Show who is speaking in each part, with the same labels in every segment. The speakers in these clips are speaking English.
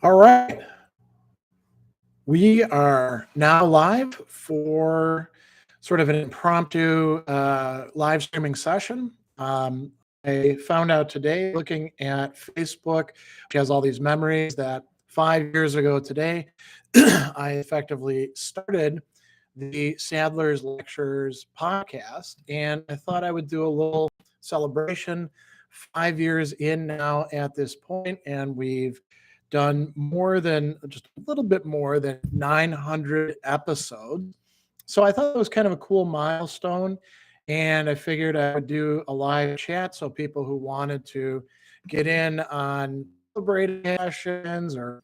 Speaker 1: All right. We are now live for sort of an impromptu live streaming session. I found out today, looking at Facebook, which has all these memories, that 5 years ago today, I effectively started the Sadler's Lectures podcast, and I thought I would do a little celebration. 5 years in now at this point, and we've done just a little bit more than 900 episodes. So I thought it was kind of a cool milestone. And I figured I would do a live chat so people who wanted to get in on celebrating sessions or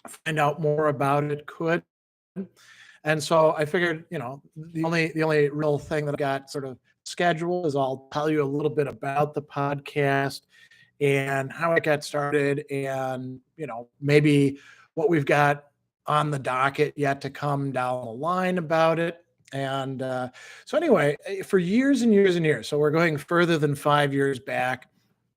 Speaker 1: find out more about it could. And so I figured, the only real thing that I got sort of scheduled is I'll tell you a little bit about the podcast and how it got started, and maybe what we've got on the docket yet to come down the line about it. And so anyway, for years and years and years, so we're going further than 5 years back,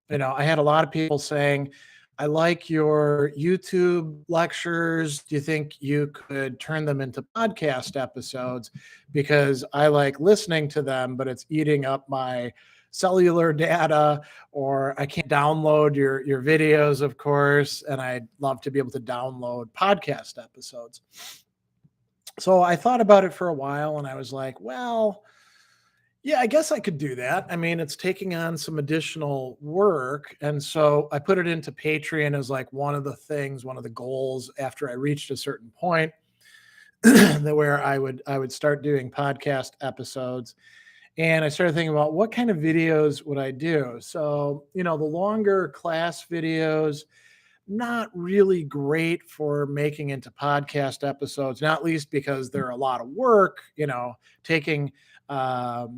Speaker 1: I had a lot of people saying, I like your YouTube lectures. Do you think you could turn them into podcast episodes? Because I like listening to them, but it's eating up my cellular data, or I can't download your videos, of course, and I'd love to be able to download podcast episodes. So I thought about it for a while, and I was like, well, yeah, I guess I could do that. I mean, it's taking on some additional work. And so I put it into Patreon as like one of the goals after I reached a certain point where I would start doing podcast episodes. And I started thinking about what kind of videos would I do? So, the longer class videos, not really great for making into podcast episodes, not least because they're a lot of work, taking a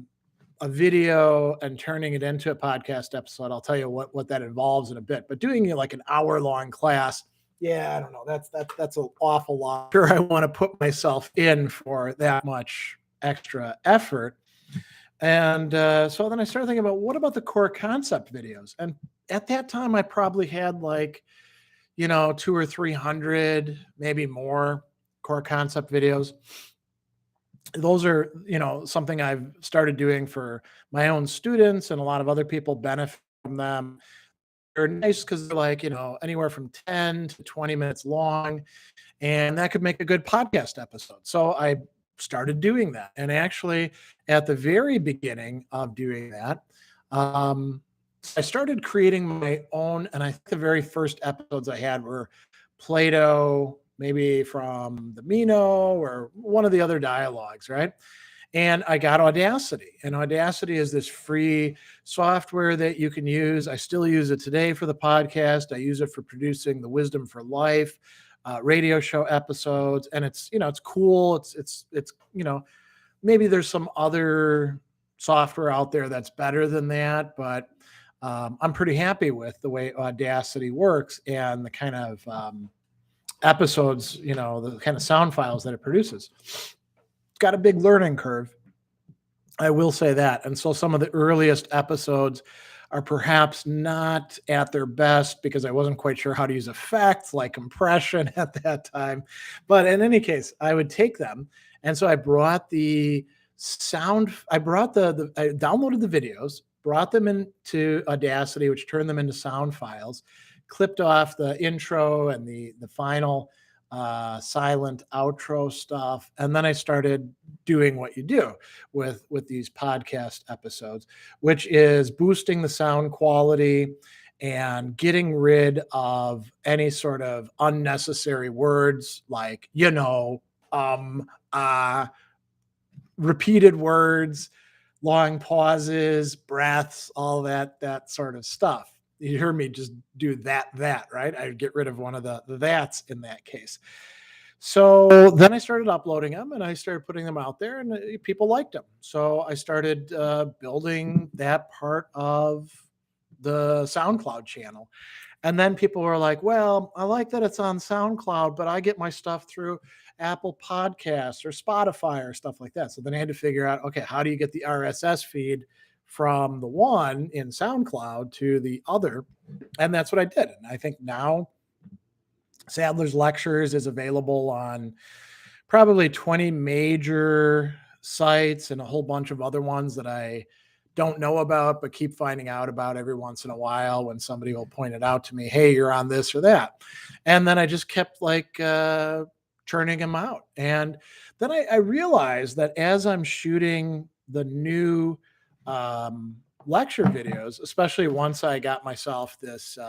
Speaker 1: video and turning it into a podcast episode. I'll tell you what that involves in a bit. But doing like an hour-long class, yeah, I don't know. That's an awful lot. Sure, I want to put myself in for that much extra effort. And so then I started thinking about, what about the core concept videos? And at that time, I probably had 200 or 300, maybe more core concept videos. Those are, something I've started doing for my own students, and a lot of other people benefit from them. They're nice because they're anywhere from 10 to 20 minutes long, and that could make a good podcast episode. So I started doing that. And actually, at the very beginning of doing that, I started creating my own, and I think the very first episodes I had were Plato, maybe from the Meno or one of the other dialogues, right? And I got Audacity, and Audacity is this free software that you can use. I still use it today for the podcast. I use it for producing the Wisdom for Life radio show episodes, and it's cool. It's maybe there's some other software out there that's better than that, but I'm pretty happy with the way Audacity works and the kind of episodes, the kind of sound files that it produces. It's got a big learning curve, I will say that. And so some of the earliest episodes are perhaps not at their best because I wasn't quite sure how to use effects like compression at that time. But in any case, I would take them. And so I brought the sound, I downloaded the videos, brought them into Audacity, which turned them into sound files, clipped off the intro and the final silent outro stuff. And then I started doing what you do with these podcast episodes, which is boosting the sound quality and getting rid of any sort of unnecessary words like, repeated words, long pauses, breaths, all that sort of stuff. You hear me just do that, right? I'd get rid of one of the that's in that case. So then I started uploading them, and I started putting them out there, and people liked them. So I started building that part of the SoundCloud channel. And then people were like, well, I like that it's on SoundCloud, but I get my stuff through Apple Podcasts or Spotify or stuff like that. So then I had to figure out, okay, how do you get the RSS feed from the one in SoundCloud to the other? And that's what I did. And I think now Sadler's Lectures is available on probably 20 major sites and a whole bunch of other ones that I don't know about, but keep finding out about every once in a while when somebody will point it out to me. Hey, you're on this or that. And then I just kept churning them out. And then I realized that as I'm shooting the new lecture videos, especially once I got myself this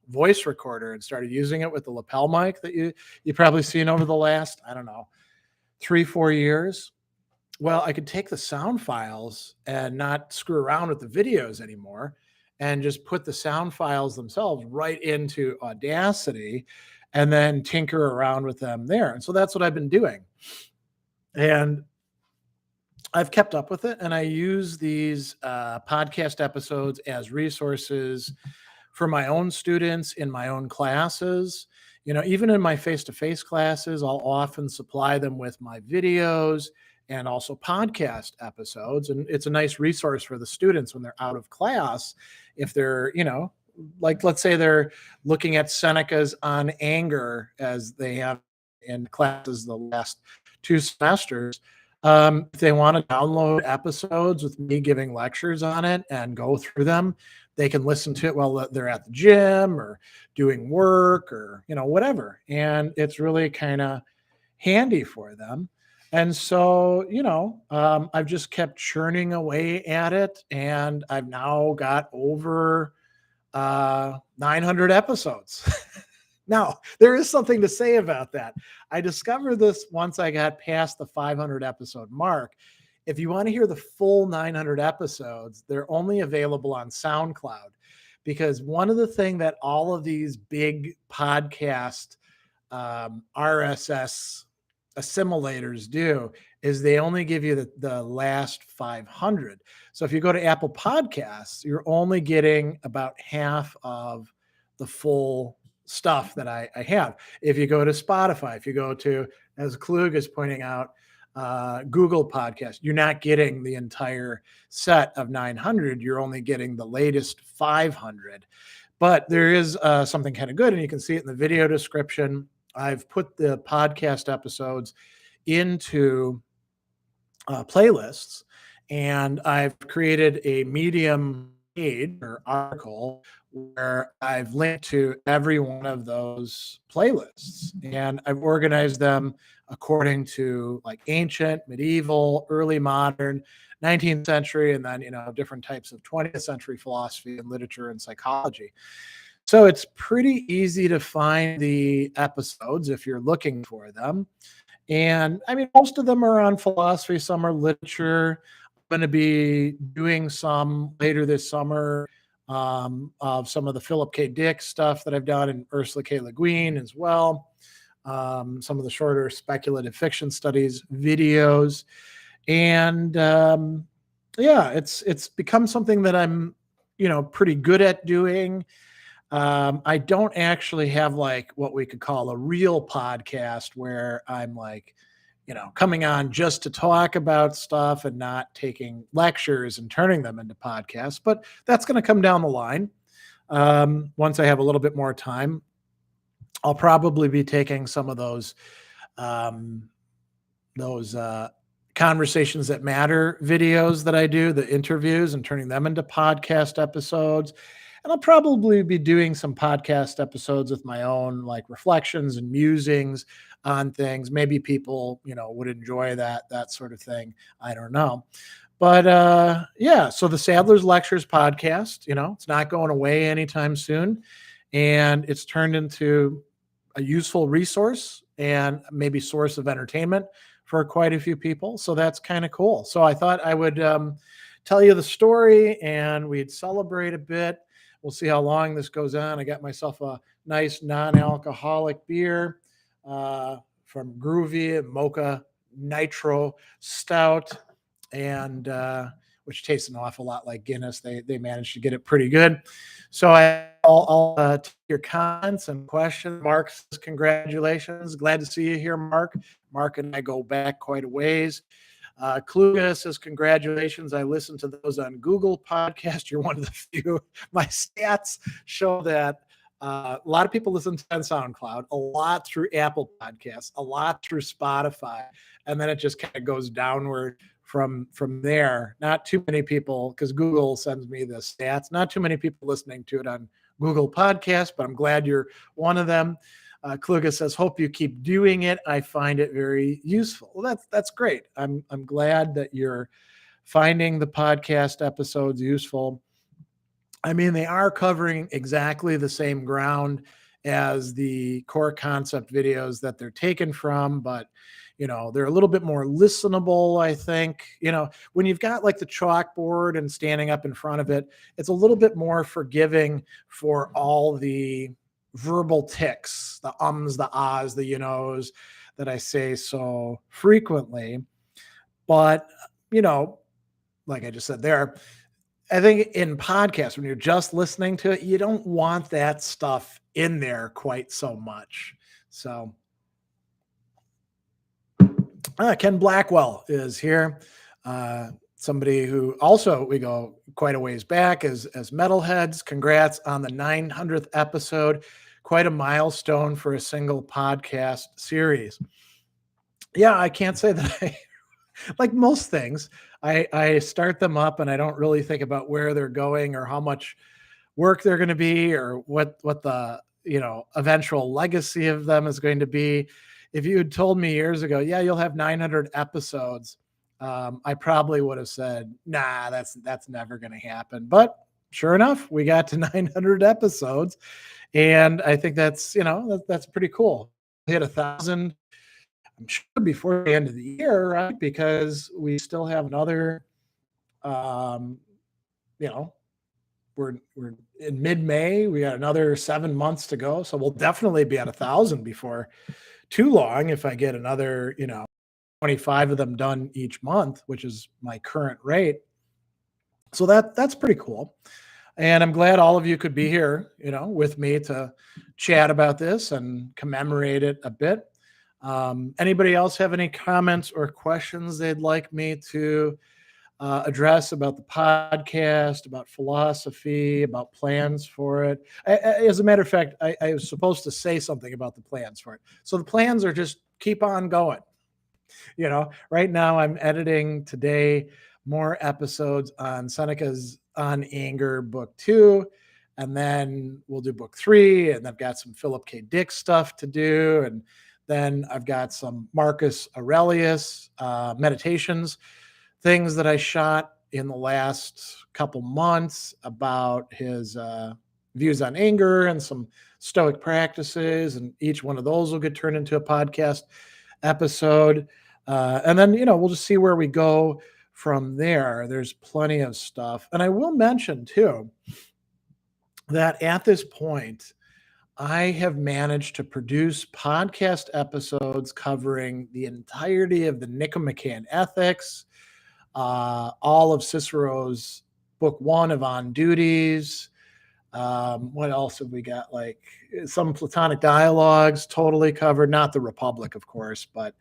Speaker 1: voice recorder and started using it with the lapel mic that you probably seen over the last, I don't know, 3-4 years. Well, I could take the sound files and not screw around with the videos anymore and just put the sound files themselves right into Audacity and then tinker around with them there. And so that's what I've been doing. And I've kept up with it, and I use these podcast episodes as resources for my own students in my own classes. Even in my face-to-face classes, I'll often supply them with my videos and also podcast episodes. And it's a nice resource for the students when they're out of class. If they're, let's say they're looking at Seneca's On Anger as they have in classes the last 2 semesters. If they want to download episodes with me giving lectures on it and go through them, they can listen to it while they're at the gym or doing work or, whatever. And it's really kind of handy for them. And so, I've just kept churning away at it. And I've now got over 900 episodes. Now, there is something to say about that. I discovered this once I got past the 500 episode mark. If you want to hear the full 900 episodes, they're only available on SoundCloud, because one of the things that all of these big podcast RSS assimilators do is they only give you the last 500. So if you go to Apple Podcasts, you're only getting about half of the full stuff that I have. If you go to Spotify, if you go to, as Klug is pointing out, Google Podcast, you're not getting the entire set of 900. You're only getting the latest 500. But there is something kind of good, and you can see it in the video description. I've put the podcast episodes into playlists, and I've created a Medium page or article where I've linked to every one of those playlists, and I've organized them according to like ancient, medieval, early modern, 19th century, and then, different types of 20th century philosophy and literature and psychology. So it's pretty easy to find the episodes if you're looking for them. And I mean, most of them are on philosophy, some are literature. I'm going to be doing some later this summer of some of the Philip K. Dick stuff that I've done, and Ursula K. Le Guin as well. Some of the shorter speculative fiction studies videos. And it's become something that I'm, pretty good at doing. I don't actually have like what we could call a real podcast where I'm like, coming on just to talk about stuff and not taking lectures and turning them into podcasts. But that's going to come down the line. Once I have a little bit more time, I'll probably be taking some of those Conversations That Matter videos that I do, the interviews, and turning them into podcast episodes. And I'll probably be doing some podcast episodes with my own like reflections and musings on things. Maybe people, would enjoy that sort of thing. I don't know. But so the Sadler's Lectures podcast, it's not going away anytime soon. And it's turned into a useful resource and maybe source of entertainment for quite a few people. So that's kind of cool. So I thought I would tell you the story and we'd celebrate a bit. We'll see how long this goes on. I got myself a nice non-alcoholic beer from Groovy, Mocha Nitro Stout, and which tastes an awful lot like Guinness. They managed to get it pretty good. So I'll take your comments and questions. Mark says, congratulations. Glad to see you here, Mark. Mark and I go back quite a ways. Kluga says, congratulations. I listen to those on Google Podcast. You're one of the few. My stats show that A lot of people listen to on SoundCloud, a lot through Apple Podcasts, a lot through Spotify, and then it just kind of goes downward from there. Not too many people, because Google sends me the stats. Not too many people listening to it on Google Podcasts, but I'm glad you're one of them. Kluga says, "Hope you keep doing it. I find it very useful." Well, that's great. I'm glad that you're finding the podcast episodes useful. I mean, they are covering exactly the same ground as the core concept videos that they're taken from, but they're a little bit more listenable, I think. When you've got like the chalkboard and standing up in front of it, it's a little bit more forgiving for all the verbal tics, the ums, the ahs, the knows that I say so frequently. But, like I just said there, I think in podcasts, when you're just listening to it, you don't want that stuff in there quite so much. So Ken Blackwell is here. Somebody who also we go quite a ways back as metalheads. Congrats on the 900th episode. Quite a milestone for a single podcast series. Yeah, I can't say that I, like most things, I start them up and I don't really think about where they're going or how much work they're going to be or what the eventual legacy of them is going to be. If you had told me years ago, yeah, you'll have 900 episodes, I probably would have said, nah, that's never going to happen. But sure enough, we got to 900 episodes, and I think that's that's pretty cool. We hit 1,000. I'm sure before the end of the year, right? Because we still have another, we're in mid-May. We got another 7 months to go, so we'll definitely be at 1,000 before too long. If I get another, 25 of them done each month, which is my current rate. So that's pretty cool. And I'm glad all of you could be here, with me to chat about this and commemorate it a bit. Anybody else have any comments or questions they'd like me to address about the podcast, about philosophy, about plans for it? As a matter of fact, I was supposed to say something about the plans for it. So the plans are just keep on going. Right now I'm editing today more episodes on Seneca's On Anger book 2, and then we'll do book 3, and I've got some Philip K. Dick stuff to do, and then I've got some Marcus Aurelius meditations, things that I shot in the last couple months about his views on anger and some Stoic practices, and each one of those will get turned into a podcast episode. And then, we'll just see where we go from there. There's plenty of stuff. And I will mention, too, that at this point, I have managed to produce podcast episodes covering the entirety of the Nicomachean Ethics, all of Cicero's book 1 of On Duties. What else have we got? Like some Platonic dialogues totally covered, not the Republic, of course, but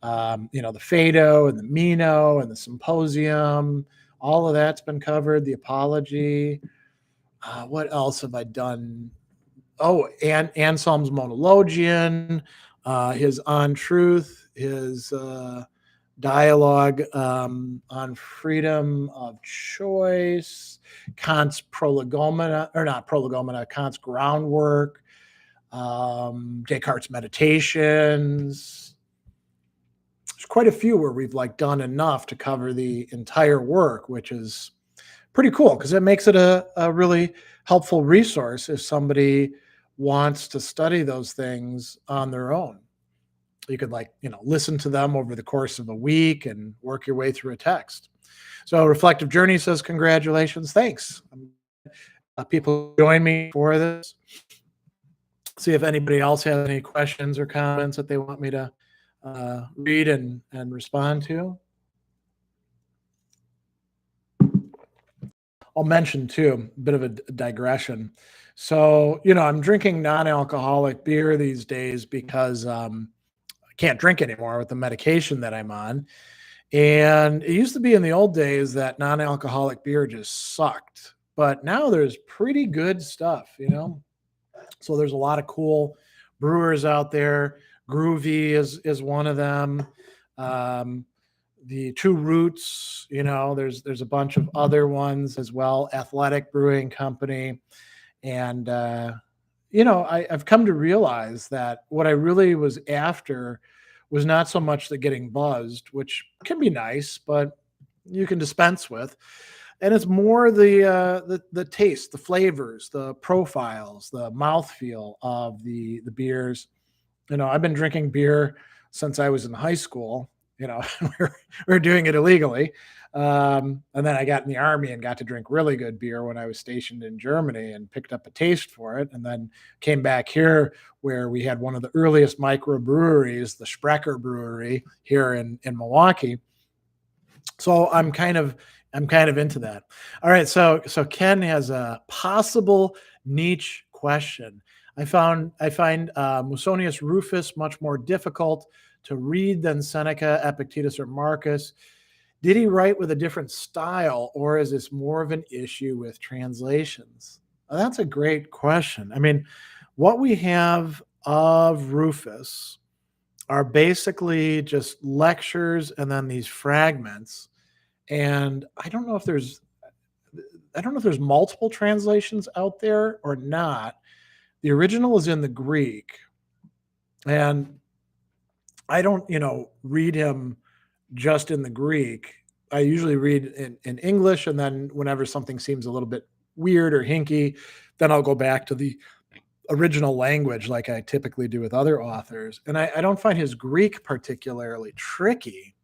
Speaker 1: the Phaedo and the Meno and the Symposium, all of that's been covered. The Apology. What else have I done? Oh, and Anselm's Monologian, his On Truth, his dialogue on freedom of choice, Kant's Prolegomena, or not Prolegomena, Kant's Groundwork, Descartes' Meditations. There's quite a few where we've done enough to cover the entire work, which is pretty cool because it makes it a really helpful resource if somebody wants to study those things on their own. You could listen to them over the course of a week and work your way through a text. So Reflective Journey says, congratulations. Thanks. People join me for this. See if anybody else has any questions or comments that they want me to read and respond to. I'll mention too, a bit of a digression. So, I'm drinking non-alcoholic beer these days because I can't drink anymore with the medication that I'm on. And it used to be in the old days that non-alcoholic beer just sucked. But now there's pretty good stuff, So there's a lot of cool brewers out there. Groovy is one of them. The Two Roots, there's a bunch of other ones as well. Athletic Brewing Company, and I've come to realize that what I really was after was not so much the getting buzzed, which can be nice, but you can dispense with. And it's more the taste, the flavors, the profiles, the mouthfeel of the beers. I've been drinking beer since I was in high school. we were doing it illegally. And then I got in the army and got to drink really good beer when I was stationed in Germany and picked up a taste for it. And then came back here where we had one of the earliest microbreweries, the Sprecher Brewery here in Milwaukee. So I'm kind of into that. All right. So Ken has a possible niche question. I find Musonius Rufus much more difficult to read than Seneca, Epictetus, or Marcus. Did he write with a different style, or is this more of an issue with translations? Well, that's a great question. I mean, what we have of Rufus are basically just lectures and then these fragments. And I don't know if there's multiple translations out there or not. The original is in the Greek, and I don't, read him just in the Greek. I usually read in English, and then whenever something seems a little bit weird or hinky, then I'll go back to the original language like I typically do with other authors. And I don't find his Greek particularly tricky.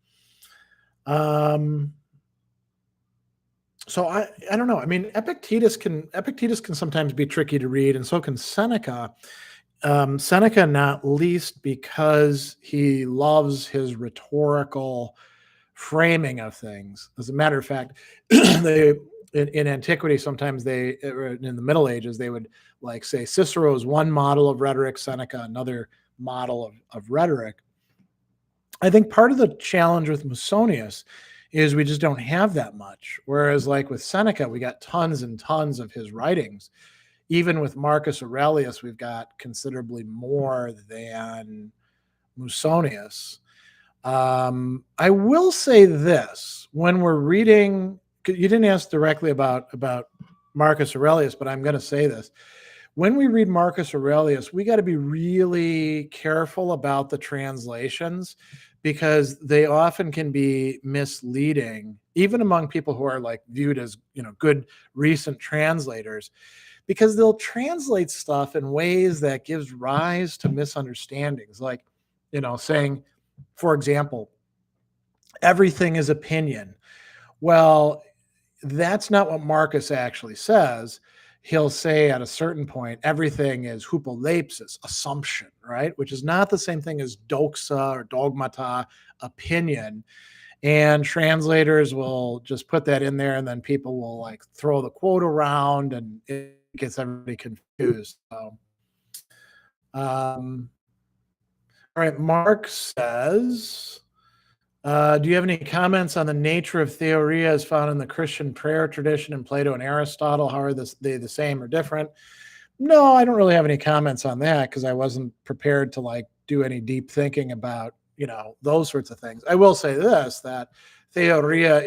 Speaker 1: So I don't know. I mean, Epictetus can sometimes be tricky to read, and so can Seneca. Seneca, not least because he loves his rhetorical framing of things. As a matter of fact, in antiquity, sometimes in the Middle Ages, they would like say Cicero is one model of rhetoric, Seneca another model of rhetoric. I think part of the challenge with Musonius is we just don't have that much. Whereas like with Seneca, we got tons and tons of his writings. Even with Marcus Aurelius, we've got considerably more than Musonius. I will say this, when we're reading, you didn't ask directly about Marcus Aurelius, but I'm going to say this. When we read Marcus Aurelius, we got to be really careful about the translations because they often can be misleading, even among people who are like viewed as, good recent translators, because they'll translate stuff in ways that gives rise to misunderstandings. Like, saying, for example, everything is opinion. Well, that's not what Marcus actually says. He'll say at a certain point, everything is hypolepsis, assumption, right? Which is not the same thing as doxa or dogmata, opinion. And translators will just put that in there, and then people will like throw the quote around, and it gets everybody confused. So, all right, Mark says, do you have any comments on the nature of theoria as found in the Christian prayer tradition in Plato and Aristotle? How are they the same or different? No, I don't really have any comments on that because I wasn't prepared to like do any deep thinking about, those sorts of things. I will say this, that theoria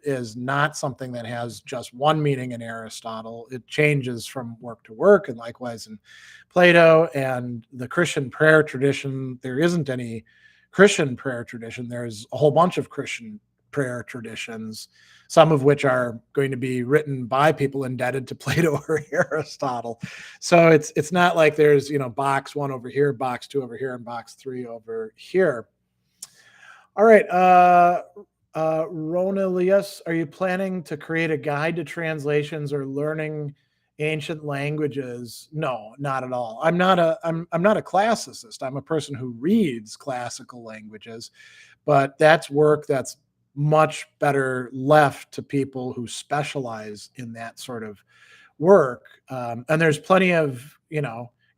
Speaker 1: is not something that has just one meaning in Aristotle. It changes from work to work, and likewise in Plato and the Christian prayer tradition. There isn't any Christian prayer tradition. There's a whole bunch of Christian prayer traditions, some of which are going to be written by people indebted to Plato or Aristotle. So it's not like there's, box one over here, box two over here, and box three over here. All right. Ronelius, are you planning to create a guide to translations or learning ancient languages? No, not at all. I'm not a classicist. I'm a person who reads classical languages, but that's work that's much better left to people who specialize in that sort of work. And there's plenty of,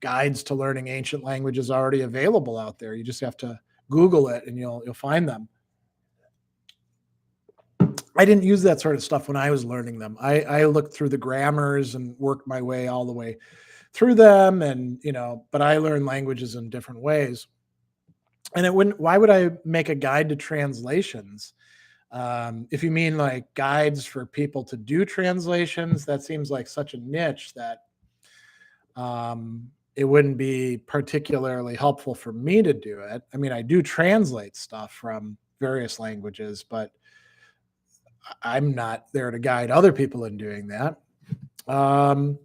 Speaker 1: guides to learning ancient languages already available out there. You just have to Google it and you'll find them. I didn't use that sort of stuff when I was learning them. I looked through the grammars and worked my way all the way through them, and but I learn languages in different ways. And why would I make a guide to translations? If you mean like guides for people to do translations, that seems like such a niche that it wouldn't be particularly helpful for me to do it. I mean, I do translate stuff from various languages, but I'm not there to guide other people in doing that. All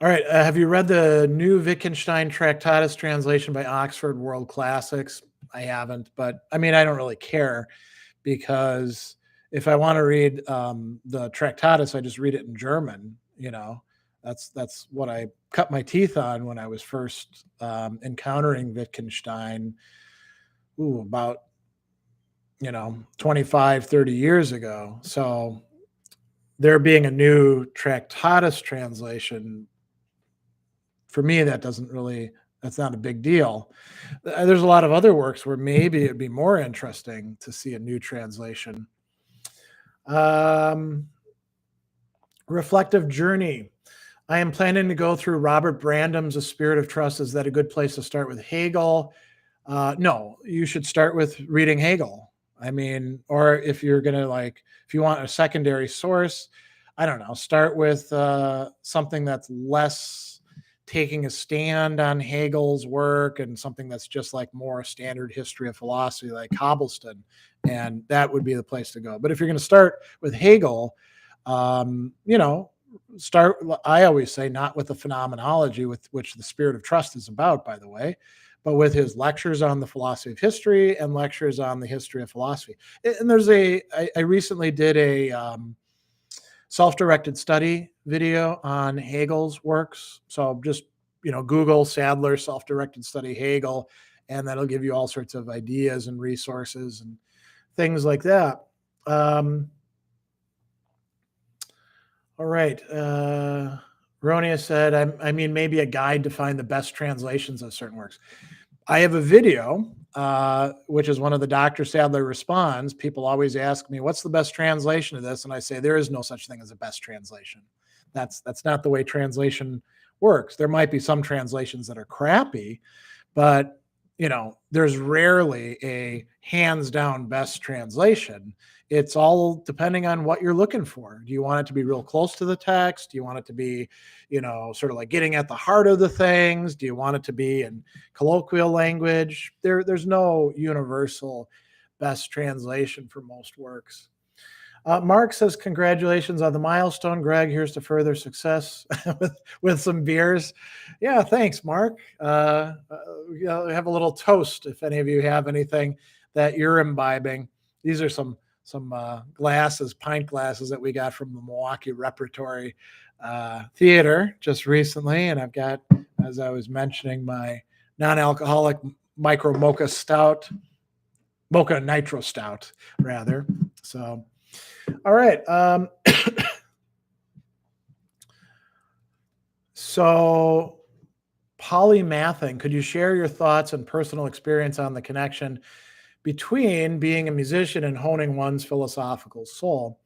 Speaker 1: right. Have you read the new Wittgenstein Tractatus translation by Oxford World Classics? I haven't, but I mean, I don't really care, because if I want to read the Tractatus, I just read it in German. That's what I cut my teeth on when I was first encountering Wittgenstein, about 25, 30 years ago. So there being a new Tractatus translation, for me, that's not a big deal. There's a lot of other works where maybe it'd be more interesting to see a new translation. Reflective journey. I am planning to go through Robert Brandam's A Spirit of Trust. Is that a good place to start with Hegel? No, you should start with reading Hegel. I mean, or if you're going to if you want a secondary source, I don't know, start with something that's less taking a stand on Hegel's work, and something that's just like more standard history of philosophy, like Hobbeston, and that would be the place to go. But if you're going to start with Hegel, start, I always say, not with the phenomenology, with which The Spirit of Trust is about, by the way, but with his lectures on the philosophy of history and lectures on the history of philosophy. And I recently did a self-directed study video on Hegel's works. So just, Google Sadler self-directed study Hegel, and that'll give you all sorts of ideas and resources and things like that. All right. Rene said, I mean, maybe a guide to find the best translations of certain works. I have a video, which is one of the Dr. Sadler responds. People always ask me, what's the best translation of this? And I say, there is no such thing as a best translation. That's not the way translation works. There might be some translations that are crappy, but there's rarely a hands down best translation. It's all depending on what you're looking for. Do you want it to be real close to the text? Do you want it to be, sort of like getting at the heart of the things? Do you want it to be in colloquial language? There's no universal best translation for most works. Mark says, congratulations on the milestone, Greg. Here's to further success with some beers. Yeah, thanks, Mark. Have a little toast if any of you have anything that you're imbibing. These are some glasses, pint glasses that we got from the Milwaukee Repertory Theater just recently. And I've got, as I was mentioning, my non-alcoholic micro mocha nitro stout, rather. So, all right. So polymathing, could you share your thoughts and personal experience on the connection between being a musician and honing one's philosophical soul?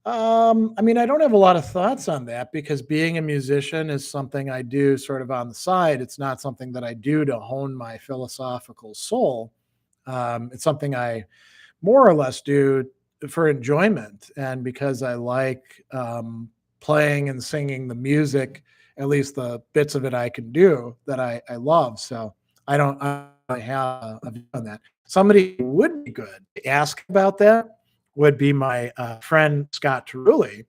Speaker 1: I mean, I don't have a lot of thoughts on that, because being a musician is something I do sort of on the side. It's not something that I do to hone my philosophical soul. It's something I more or less do for enjoyment, and because I like playing and singing the music, at least the bits of it I can do that I love. So I have a view on that. Somebody who would be good to ask about that would be my friend Scott Terulli,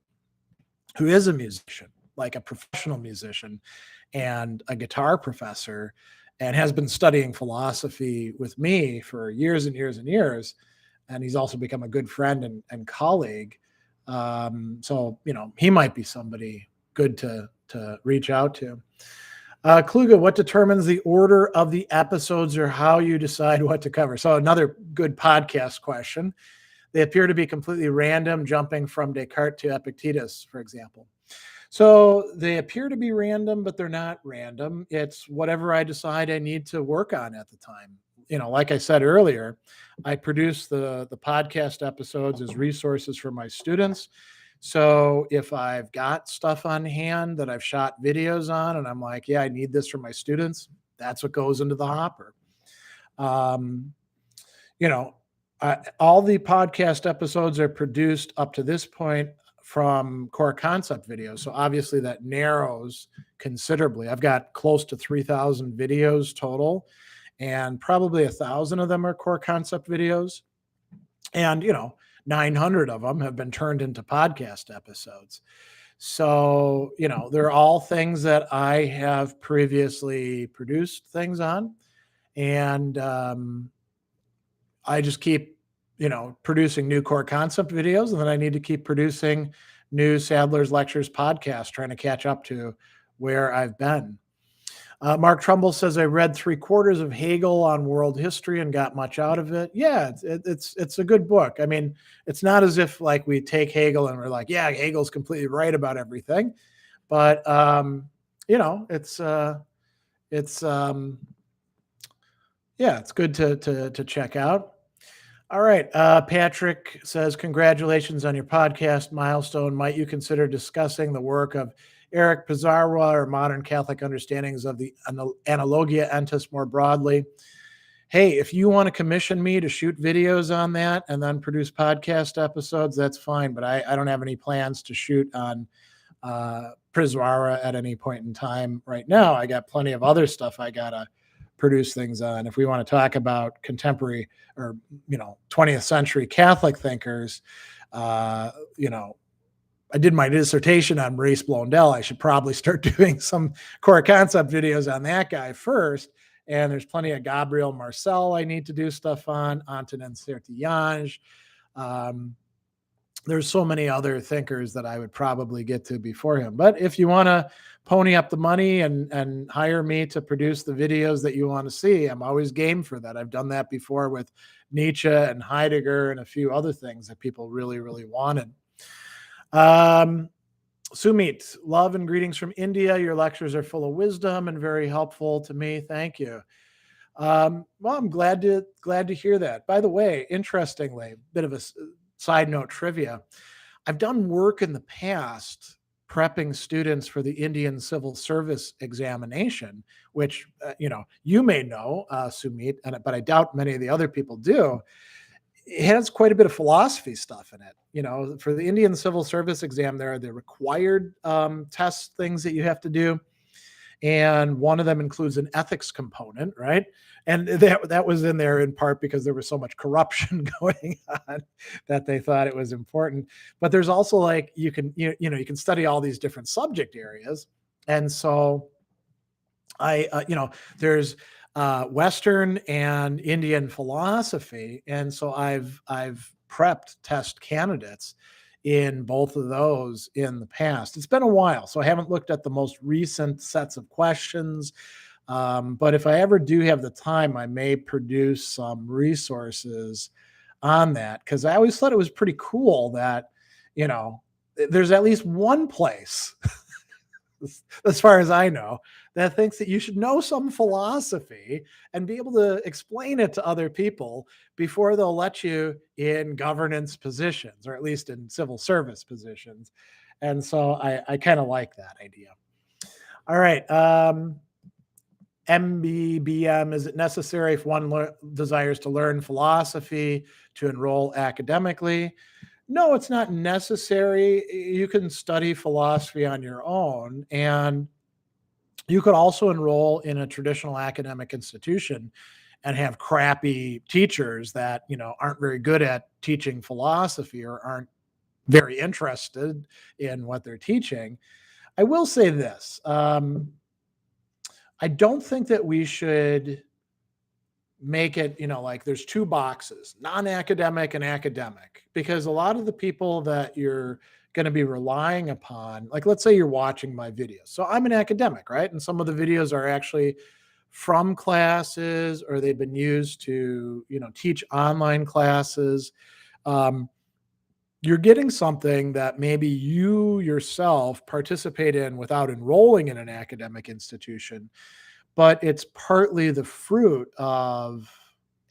Speaker 1: who is a musician, like a professional musician and a guitar professor, and has been studying philosophy with me for years and years and years. And he's also become a good friend and colleague. So, he might be somebody good to reach out to. Kluge, what determines the order of the episodes, or how you decide what to cover? So another good podcast question. They appear to be completely random, jumping from Descartes to Epictetus, for example. So they appear to be random, but they're not random. It's whatever I decide I need to work on at the time. Like I said earlier, I produce the podcast episodes as resources for my students. So if I've got stuff on hand that I've shot videos on and I'm like, yeah, I need this for my students, that's what goes into the hopper. Um, you know, all the podcast episodes are produced up to this point from core concept videos. So obviously that narrows considerably. I've got close to 3,000 videos total, and probably 1,000 of them are core concept videos. And, 900 of them have been turned into podcast episodes. So, they're all things that I have previously produced things on. And I just keep, producing new core concept videos. And then I need to keep producing new Sadler's Lectures podcast, trying to catch up to where I've been. Mark Trumbull says, I read 3/4 of Hegel on world history and got much out of it. Yeah, it's a good book. I mean, it's not as if like we take Hegel and we're like, yeah, Hegel's completely right about everything. But, it's good to check out. All right. Patrick says, congratulations on your podcast milestone. Might you consider discussing the work of Eric Pizarro or modern Catholic understandings of the Analogia Entis more broadly? Hey, if you want to commission me to shoot videos on that and then produce podcast episodes, that's fine. But I don't have any plans to shoot on Pizarro at any point in time right now. I got plenty of other stuff I got to produce things on. If we want to talk about contemporary or 20th century Catholic thinkers, I did my dissertation on Maurice Blondel. I should probably start doing some core concept videos on that guy first. And there's plenty of Gabriel Marcel I need to do stuff on, Antonin Sertillange. There's so many other thinkers that I would probably get to before him. But if you want to pony up the money and hire me to produce the videos that you want to see, I'm always game for that. I've done that before with Nietzsche and Heidegger and a few other things that people really, really wanted. Sumit, love and greetings from India. Your lectures are full of wisdom and very helpful to me. Thank you. Well, I'm glad to hear that. By the way, interestingly, bit of a side note trivia. I've done work in the past prepping students for the Indian Civil Service examination, which, you may know, Sumit, but I doubt many of the other people do. It has quite a bit of philosophy stuff in it. For the Indian Civil Service exam, there are the required test things that you have to do. And one of them includes an ethics component, right? And that was in there in part because there was so much corruption going on that they thought it was important. But there's also like you can study all these different subject areas, and so there's Western and Indian philosophy, and so I've prepped test candidates in both of those in the past. It's been a while, so I haven't looked at the most recent sets of questions. But if I ever do have the time, I may produce some resources on that, because I always thought it was pretty cool that, there's at least one place, as far as I know, that thinks that you should know some philosophy and be able to explain it to other people before they'll let you in governance positions, or at least in civil service positions. And so I kind of like that idea. All right. MBBM, is it necessary if one desires to learn philosophy to enroll academically? No, it's not necessary. You can study philosophy on your own, and you could also enroll in a traditional academic institution and have crappy teachers that, aren't very good at teaching philosophy or aren't very interested in what they're teaching. I will say this. I don't think that we should make it, like there's two boxes, non-academic and academic, because a lot of the people that you're going to be relying upon, like let's say you're watching my videos. So I'm an academic, right? And some of the videos are actually from classes, or they've been used to, teach online classes. You're getting something that maybe you yourself participate in without enrolling in an academic institution, but it's partly the fruit of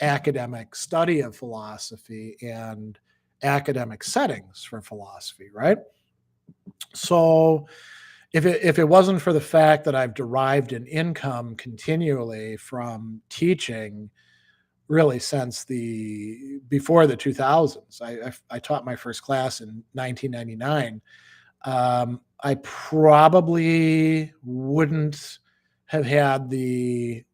Speaker 1: academic study of philosophy and academic settings for philosophy, right? So if it wasn't for the fact that I've derived an income continually from teaching, really since before the 2000s, I taught my first class in 1999. I probably wouldn't have had the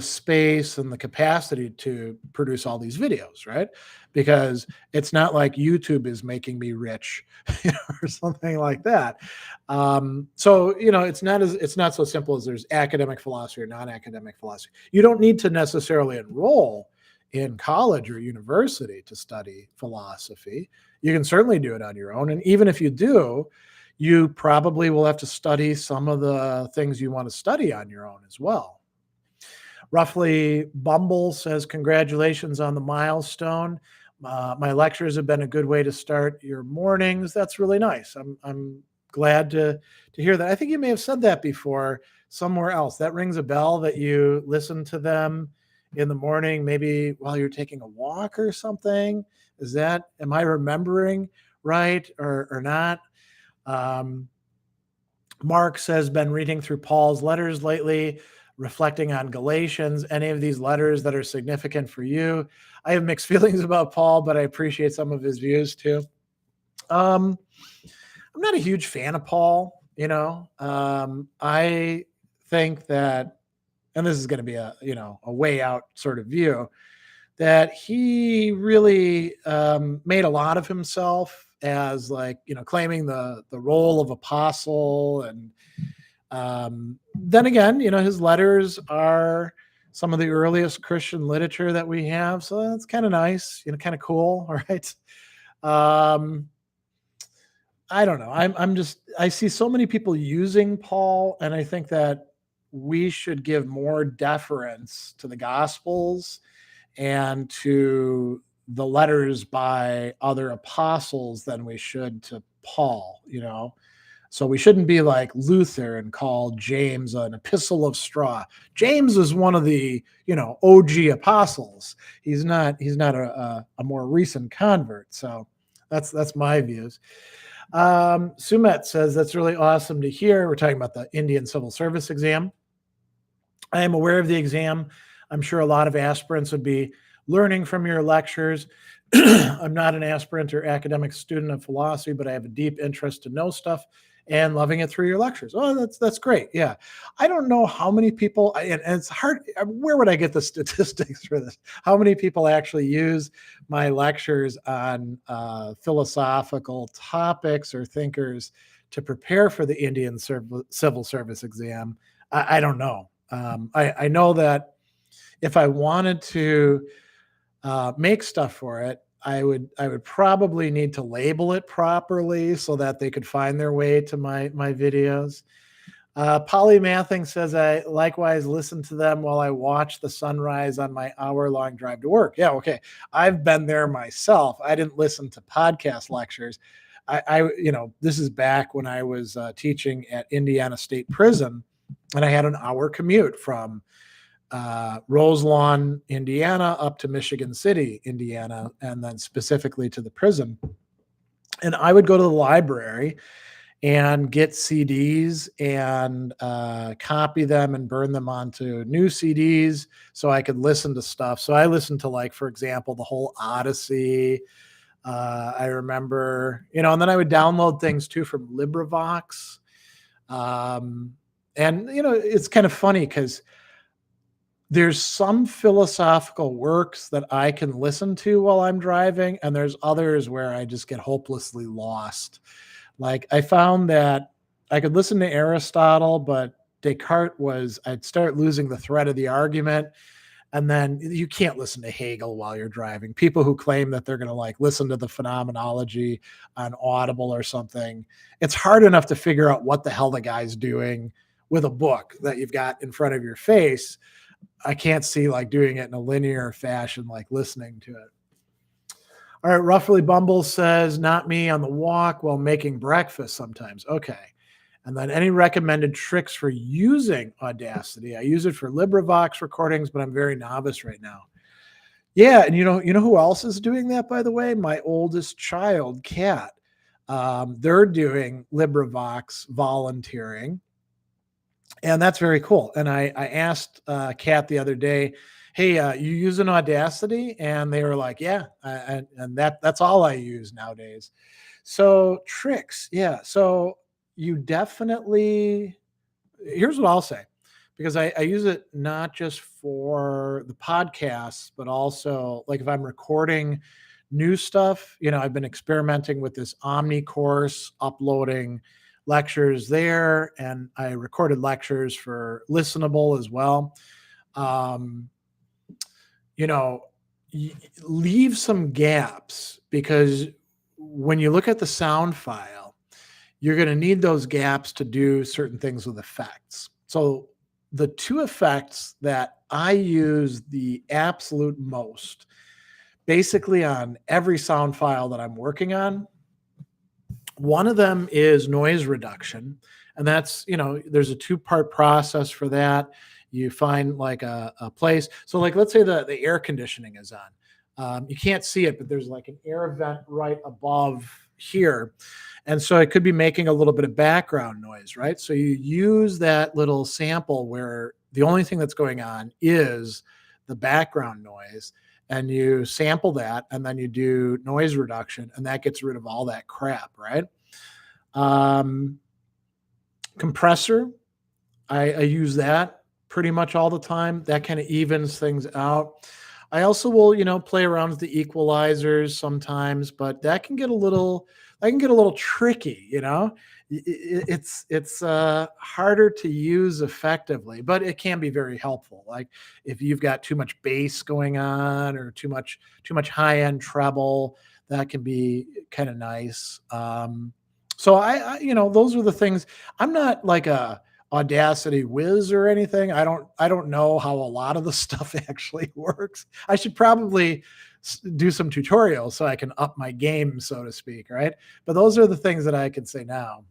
Speaker 1: space and the capacity to produce all these videos, right? Because it's not like YouTube is making me rich, or something like that. So it's not so simple as there's academic philosophy or non-academic philosophy. You don't need to necessarily enroll in college or university to study philosophy. You can certainly do it on your own, and even if you do, you probably will have to study some of the things you want to study on your own as well. Roughly Bumble says, congratulations on the milestone. My lectures have been a good way to start your mornings. That's really nice. I'm glad to hear that. I think you may have said that before somewhere else. That rings a bell, that you listen to them in the morning, maybe while you're taking a walk or something. Am I remembering right or not? Mark says, been reading through Paul's letters lately, reflecting on Galatians. Any of these letters that are significant for you? I have mixed feelings about Paul, but I appreciate some of his views too. I'm not a huge fan of Paul. I think that, and this is going to be a way out sort of view, that he really made a lot of himself as claiming the role of apostle. And then again, his letters are some of the earliest Christian literature that we have. So that's kind of nice, kind of cool. All right. I don't know. I see so many people using Paul, and I think that we should give more deference to the Gospels and to the letters by other apostles than we should to Paul, So we shouldn't be like Luther and call James an epistle of straw. James is one of the, OG apostles. He's not a more recent convert. So that's my views. Sumet says, that's really awesome to hear. We're talking about the Indian Civil Service exam. I am aware of the exam. I'm sure a lot of aspirants would be learning from your lectures. I'm not an aspirant or academic student of philosophy, but I have a deep interest to know stuff and loving it through your lectures. Oh, that's great. Yeah. I don't know how many people, and it's hard. Where would I get the statistics for this? How many people actually use my lectures on philosophical topics or thinkers to prepare for the Indian Civil Service exam? I don't know. I know that if I wanted to make stuff for it, I would probably need to label it properly so that they could find their way to my videos. Polymathing says, I likewise listen to them while I watch the sunrise on my hour-long drive to work. Yeah, okay. I've been there myself. I didn't listen to podcast lectures. This is back when I was teaching at Indiana State Prison, and I had an hour commute from Roselawn, Indiana, up to Michigan City, Indiana, and then specifically to the prison. And I would go to the library and get CDs and copy them and burn them onto new CDs so I could listen to stuff. So I listened to, for example, the whole Odyssey. I remember, and then I would download things too from LibriVox. And, it's kind of funny because there's some philosophical works that I can listen to while I'm driving, and there's others where I just get hopelessly lost. I found that I could listen to Aristotle, but Descartes I'd start losing the thread of the argument. And then you can't listen to Hegel while you're driving. People who claim that they're going to listen to the phenomenology on Audible or something, it's hard enough to figure out what the hell the guy's doing with a book that you've got in front of your face. I can't see doing it in a linear fashion, listening to it. All right. Roughly Bumble says, not me on the walk while making breakfast sometimes. Okay. And then any recommended tricks for using Audacity? I use it for LibriVox recordings, but I'm very novice right now. Yeah. And you know who else is doing that, by the way? My oldest child, Kat. They're doing LibriVox volunteering, and that's very cool. And I asked Kat the other day, "Hey, you using Audacity?" And they were like, "Yeah," and that's all I use nowadays. So tricks, yeah. So you definitely. Here's what I'll say, because I use it not just for the podcasts, but also like if I'm recording new stuff. I've been experimenting with this Omni course, uploading lectures there, and I recorded lectures for Listenable as well. Um, you know, leave some gaps, because when you look at the sound file, you're going to need those gaps to do certain things with effects. So the two effects that I use the absolute most, basically on every sound file that I'm working on, one of them is noise reduction. And that's, there's a two-part process for that. You find like a place. So like, let's say the air conditioning is on. You can't see it, but there's like an air vent right above here. And so it could be making a little bit of background noise, right? So you use that little sample where the only thing that's going on is the background noise, and you sample that, and then you do noise reduction, and that gets rid of all that crap, right? Compressor, I use that pretty much all the time. That kind of evens things out. I also will, play around with the equalizers sometimes, but that can get a little tricky. It's harder to use effectively, but it can be very helpful. Like if you've got too much bass going on or too much high end treble, that can be kind of nice. So I those are the things. I'm not like a Audacity whiz or anything. I don't know how a lot of the stuff actually works. I should probably do some tutorials so I can up my game, so to speak, right? But those are the things that I can say now.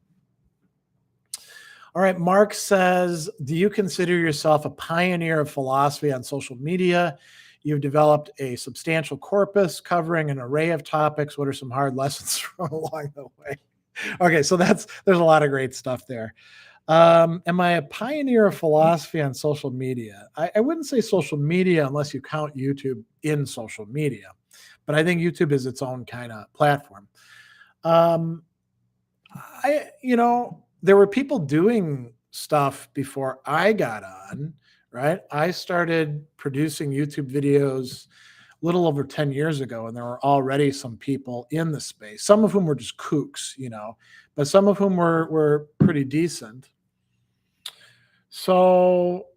Speaker 1: All right, Mark says, do you consider yourself a pioneer of philosophy on social media? You've developed a substantial corpus covering an array of topics. What are some hard lessons from along the way? Okay, so there's a lot of great stuff there. Am I a pioneer of philosophy on social media? I wouldn't say social media unless you count YouTube in social media, but I think YouTube is its own kind of platform. There were people doing stuff before I got on, right? I started producing YouTube videos a little over 10 years ago, and there were already some people in the space, some of whom were just kooks, but some of whom were pretty decent. So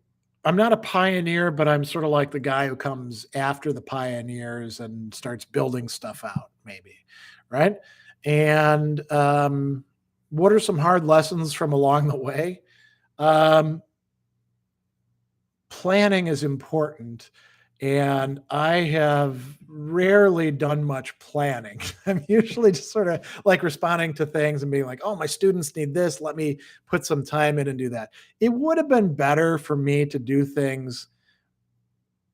Speaker 1: I'm not a pioneer, but I'm sort of like the guy who comes after the pioneers and starts building stuff out, maybe, right? And what are some hard lessons from along the way? Planning is important, and I have rarely done much planning. I'm usually just sort of like responding to things and being like, oh, my students need this. Let me put some time in and do that. It would have been better for me to do things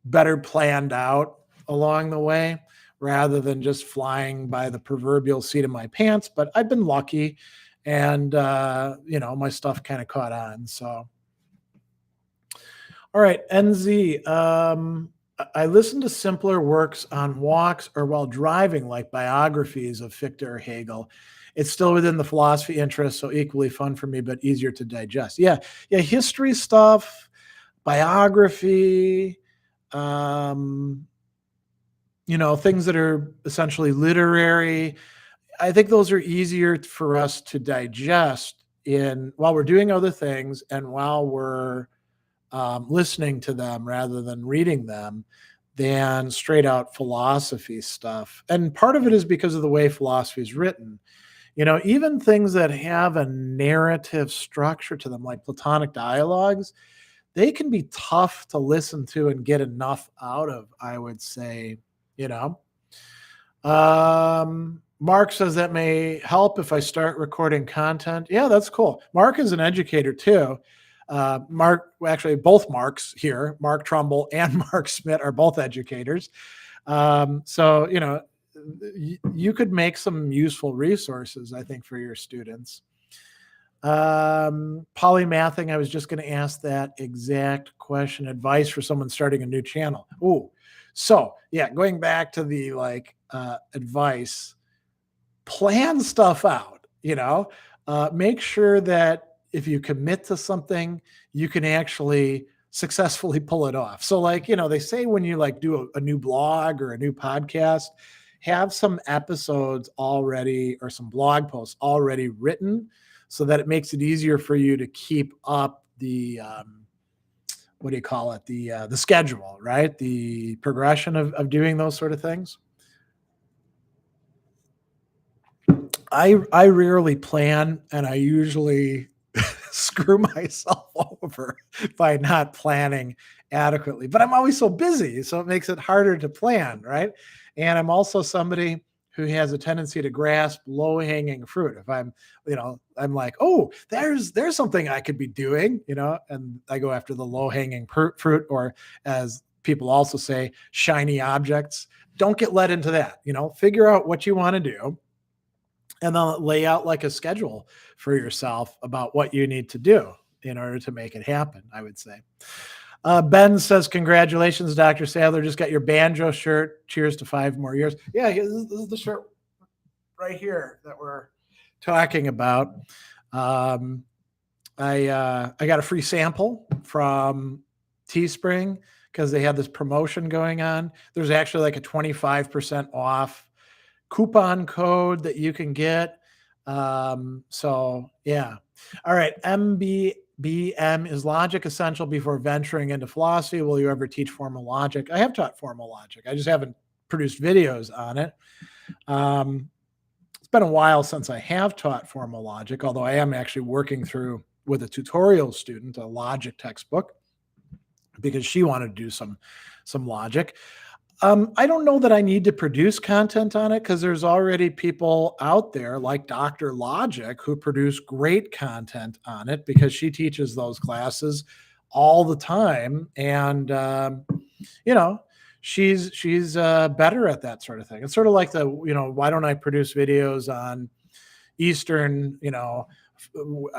Speaker 1: better planned out along the way rather than just flying by the proverbial seat of my pants. But I've been lucky, and, my stuff kind of caught on. So. All right, NZ. I listen to simpler works on walks or while driving, like biographies of Fichte or Hegel. It's still within the philosophy interest, so equally fun for me, but easier to digest. Yeah, history stuff, biography, things that are essentially literary. I think those are easier for us to digest while we're doing other things and while we're listening to them rather than reading them, than straight out philosophy stuff. And part of it is because of the way philosophy is written. Even things that have a narrative structure to them, like Platonic dialogues, they can be tough to listen to and get enough out of, I would say. Mark says that may help if I start recording content. Yeah, that's cool. Mark is an educator too. Mark, actually, both Marks here, Mark Trumbull and Mark Schmidt, are both educators. So you could make some useful resources, I think, for your students. Polymathing, I was just going to ask that exact question. Advice for someone starting a new channel. Oh, so yeah, going back to the advice, plan stuff out, make sure that if you commit to something, you can actually successfully pull it off. So they say when you do a new blog or a new podcast, have some episodes already or some blog posts already written so that it makes it easier for you to keep up the what do you call it? The schedule, right? The progression of doing those sort of things. I rarely plan, and I usually screw myself over by not planning adequately. But I'm always so busy, so it makes it harder to plan, right? And I'm also somebody who has a tendency to grasp low-hanging fruit. If I'm like, oh, there's something I could be doing, and I go after the low-hanging fruit, or as people also say, shiny objects. Don't get led into that. Figure out what you want to do, and then lay out like a schedule for yourself about what you need to do in order to make it happen, I would say. Ben says, congratulations, Dr. Sadler. Just got your banjo shirt. Cheers to 5 more years. Yeah, this is the shirt right here that we're talking about. I got a free sample from Teespring because they had this promotion going on. There's actually like a 25% off coupon code that you can get. So yeah. All right. MBM, is logic essential before venturing into philosophy? Will you ever teach formal logic? I have taught formal logic. I just haven't produced videos on it. It's been a while since I have taught formal logic, although I am actually working through with a tutorial student, a logic textbook, because she wanted to do some logic. I don't know that I need to produce content on it because there's already people out there like Dr. Logic who produce great content on it because she teaches those classes all the time. And, she's better at that sort of thing. It's sort of like why don't I produce videos on Eastern,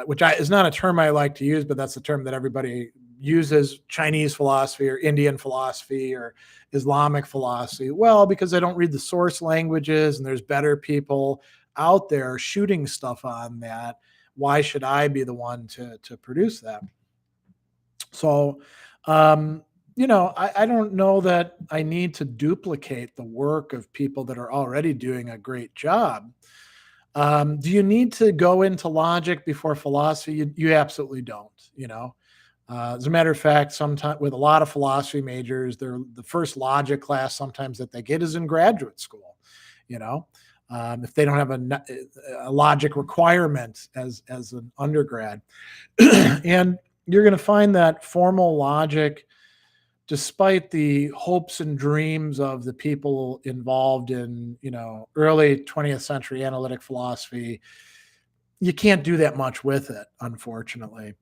Speaker 1: which is not a term I like to use, but that's the term that everybody uses, Chinese philosophy or Indian philosophy or Islamic philosophy. Well, because I don't read the source languages and there's better people out there shooting stuff on that. Why should I be the one to produce that? So, I don't know that I need to duplicate the work of people that are already doing a great job. Do you need to go into logic before philosophy? You absolutely don't, as a matter of fact, sometimes with a lot of philosophy majors, the first logic class sometimes that they get is in graduate school, if they don't have a logic requirement as an undergrad. And you're going to find that formal logic, despite the hopes and dreams of the people involved in, early 20th century analytic philosophy, you can't do that much with it, unfortunately.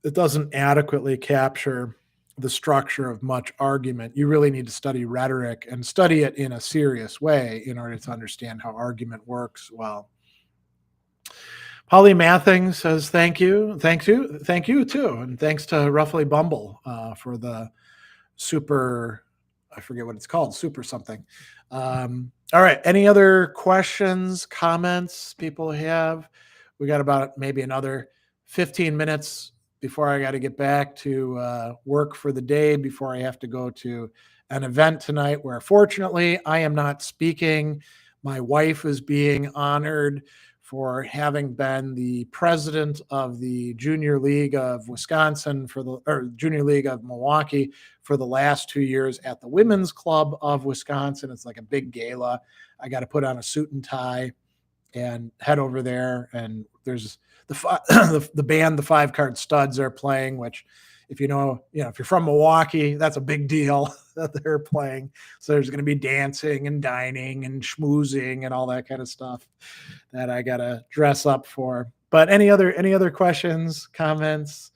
Speaker 1: It doesn't adequately capture the structure of much argument. You really need to study rhetoric and study it in a serious way in order to understand how argument works well. Polymathing says, thank you too. And thanks to Roughly Bumble for the super, I forget what it's called, super something. All right. Any other questions, comments people have? We got about maybe another 15 minutes before I got to get back to work for the day, before I have to go to an event tonight where fortunately I am not speaking. My wife is being honored for having been the president of the Junior League of Wisconsin or Junior League of Milwaukee for the last 2 years at the Women's Club of Wisconsin. It's like a big gala. I got to put on a suit and tie and head over there. And there's the band, the Five Card Studs, are playing, which if if you're from Milwaukee, that's a big deal that they're playing. So there's going to be dancing and dining and schmoozing and all that kind of stuff that I got to dress up for. But any other questions, comments,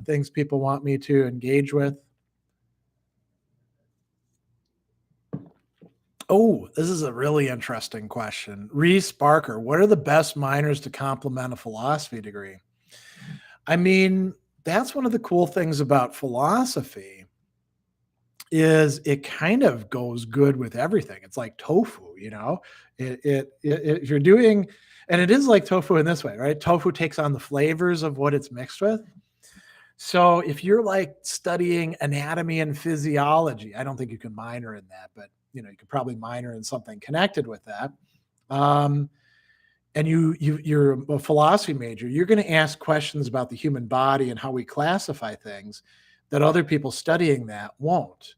Speaker 1: things people want me to engage with? Oh, this is a really interesting question. Reese Barker, what are the best minors to complement a philosophy degree? I mean, that's one of the cool things about philosophy is it kind of goes good with everything. It's like tofu, you know. If you're doing, and it is like tofu in this way, right? Tofu takes on the flavors of what it's mixed with. So if you're like studying anatomy and physiology, I don't think you can minor in that, but you know, you could probably minor in something connected with that. Um, and you're a philosophy major, you're going to ask questions about the human body and how we classify things that other people studying that won't.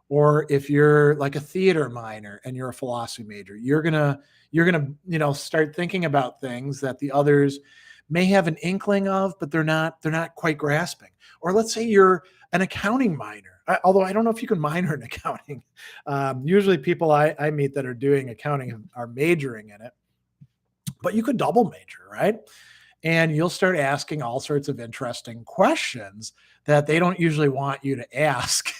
Speaker 1: Or if you're like a theater minor and you're a philosophy major, you're gonna start thinking about things that the others may have an inkling of, but they're not quite grasping. Or let's say you're an accounting minor, although I don't know if you can minor in accounting. Usually people I meet that are doing accounting are majoring in it, but you could double major, right? And you'll start asking all sorts of interesting questions that they don't usually want you to ask.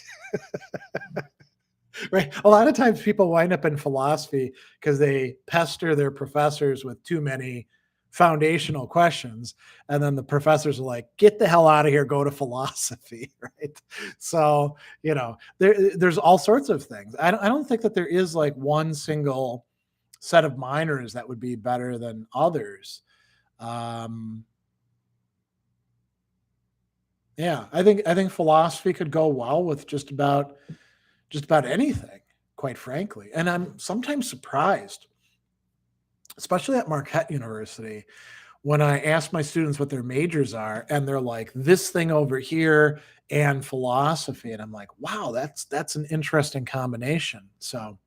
Speaker 1: Right. A lot of times people wind up in philosophy because they pester their professors with too many foundational questions. And then the professors are like, get the hell out of here, go to philosophy. Right. So, there's all sorts of things. I don't think that there is like one single set of minors that would be better than others. Yeah, I think philosophy could go well with just about anything, quite frankly. And I'm sometimes surprised, especially at Marquette University, when I ask my students what their majors are, and they're like, this thing over here and philosophy. And I'm like, wow, that's an interesting combination. So,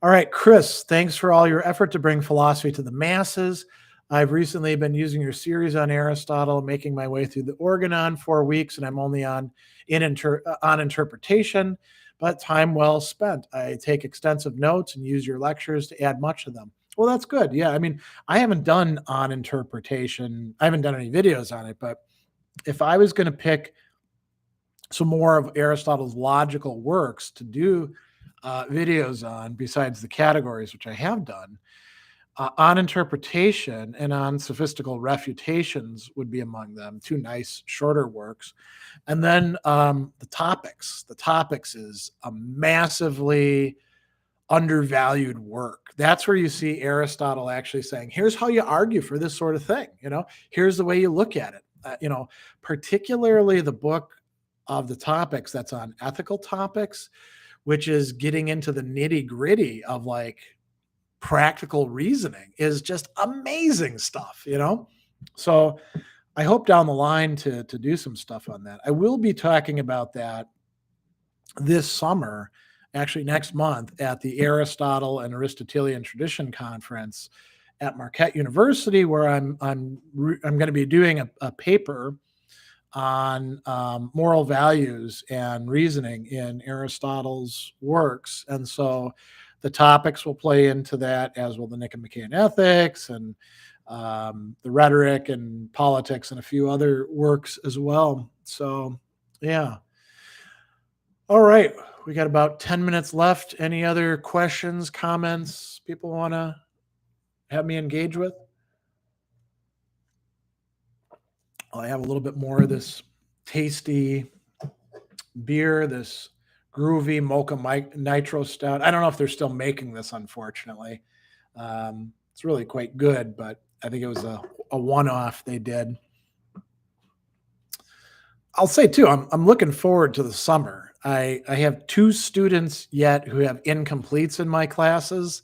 Speaker 1: all right, Chris, thanks for all your effort to bring philosophy to the masses. I've recently been using your series on Aristotle, making my way through the Organon 4 weeks, and I'm only on interpretation, but time well spent. I take extensive notes and use your lectures to add much to them. Well, that's good. Yeah, I mean, I haven't done on interpretation. I haven't done any videos on it, but if I was going to pick some more of Aristotle's logical works to do videos on, besides the categories, which I have done, on interpretation and on sophistical refutations would be among them, two nice shorter works. And then the topics. The topics is a massively undervalued work. That's where you see Aristotle actually saying, here's how you argue for this sort of thing. Here's the way you look at it. Particularly the book of the topics that's on ethical topics, which is getting into the nitty gritty of like practical reasoning, is just amazing stuff. So I hope down the line to do some stuff on that. I will be talking about that this summer, actually next month, at the Aristotle and Aristotelian Tradition Conference at Marquette University, where I'm going to be doing a paper on moral values and reasoning in Aristotle's works. And so the topics will play into that, as will the Nicomachean Ethics and the rhetoric and politics and a few other works as well. So, yeah. All right. We got about 10 minutes left. Any other questions, comments people want to have me engage with? I have a little bit more of this tasty beer, this groovy mocha nitro stout. I don't know if they're still making this, unfortunately. It's really quite good, but I think it was a one-off they did. I'll say too, I'm looking forward to the summer. I have 2 students yet who have incompletes in my classes.